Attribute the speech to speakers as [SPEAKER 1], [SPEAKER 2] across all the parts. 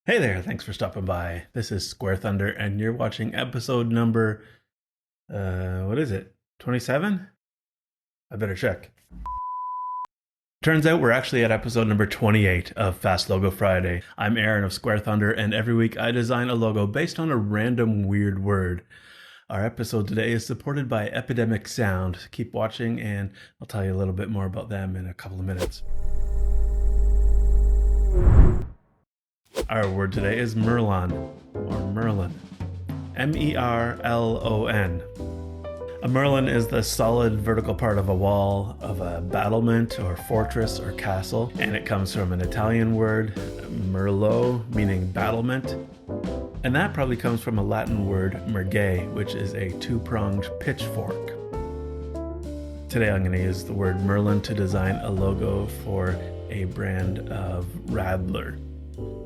[SPEAKER 1] Hey there, thanks for stopping by. This is Square Thunder, and you're watching episode number, what is it? 27? I better check. Turns out we're actually at episode number 28 of Fast Logo Friday. I'm Aaron of Square Thunder, and every week I design a logo based on a random weird word. Our episode today is supported by Epidemic Sound. Keep watching, and I'll tell you a little bit more about them in a couple of minutes. Our word today is Merlon, or Merlon. M-E-R-L-O-N. A Merlon is the solid vertical part of a wall of a battlement or fortress or castle, and it comes from an Italian word, merlo, meaning battlement. And that probably comes from a Latin word, merge, which is a two-pronged pitchfork. Today I'm going to use the word Merlon to design a logo for a brand of Radler.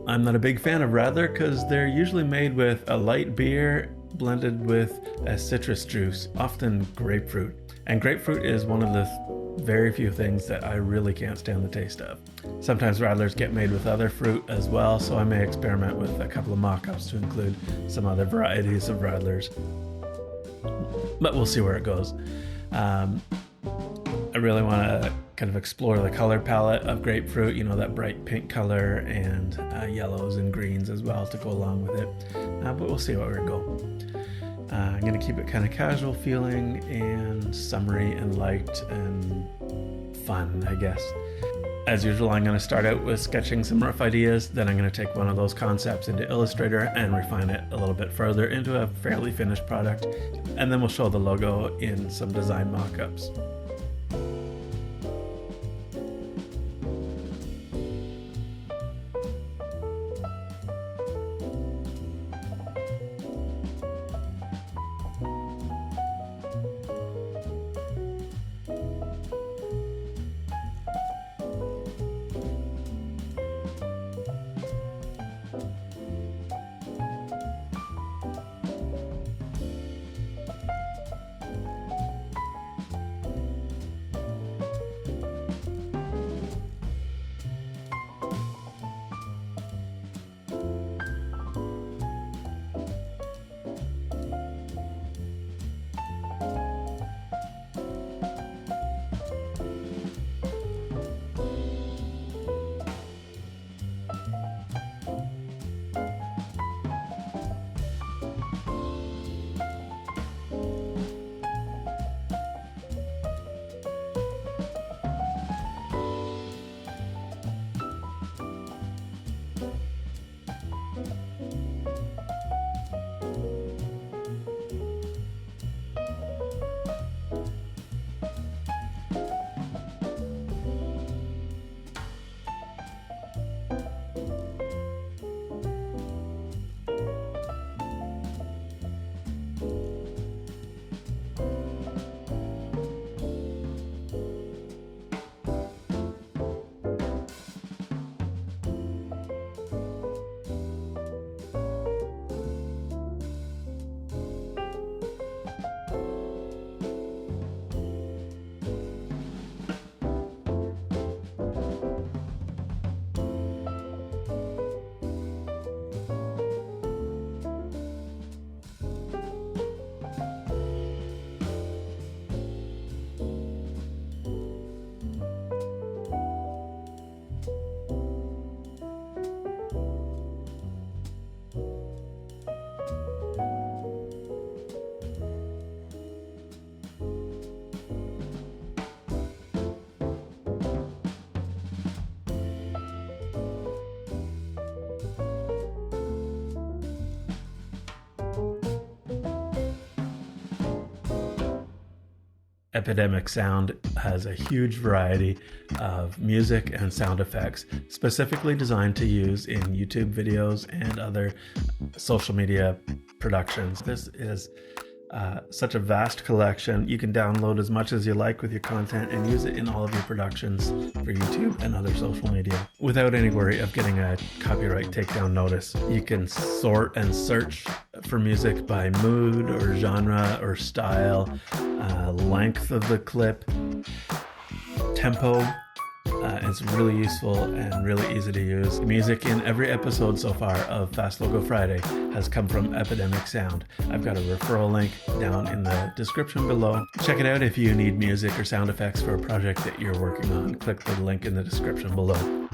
[SPEAKER 1] I'm not a big fan of Radler because they're usually made with a light beer blended with a citrus juice, often grapefruit. And grapefruit is one of the very few things that I really can't stand the taste of. Sometimes Radlers get made with other fruit as well, so I may experiment with a couple of mock-ups to include some other varieties of Radlers. But we'll see where it goes. I really want to kind of explore the color palette of grapefruit, you know, that bright pink color and yellows and greens as well to go along with it. But we'll see where we go. I'm going to keep it kind of casual feeling and summery and light and fun, I guess. As usual, I'm going to start out with sketching some rough ideas, then I'm going to take one of those concepts into Illustrator and refine it a little bit further into a fairly finished product, and then we'll show the logo in some design mock-ups. Epidemic Sound has a huge variety of music and sound effects specifically designed to use in YouTube videos and other social media productions. This is such a vast collection. You can download as much as you like with your content and use it in all of your productions for YouTube and other social media without any worry of getting a copyright takedown notice. You can sort and search for music by mood or genre or style, length of the clip, tempo, It's really useful and really easy to use. The music in every episode so far of Fast Logo Friday has come from Epidemic Sound. I've got a referral link down in the description below. Check it out if you need music or sound effects for a project that you're working on. Click the link in the description below.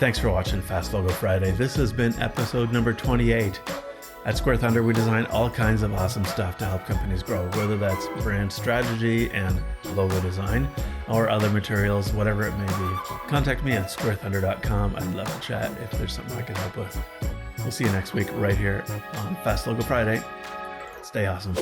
[SPEAKER 1] Thanks for watching Fast Logo Friday. This has been episode number 28. At Square Thunder, we design all kinds of awesome stuff to help companies grow, whether that's brand strategy and logo design or other materials, whatever it may be. Contact me at squarethunder.com. I'd love to chat if there's something I can help with. We'll see you next week right here on Fast Logo Friday. Stay awesome.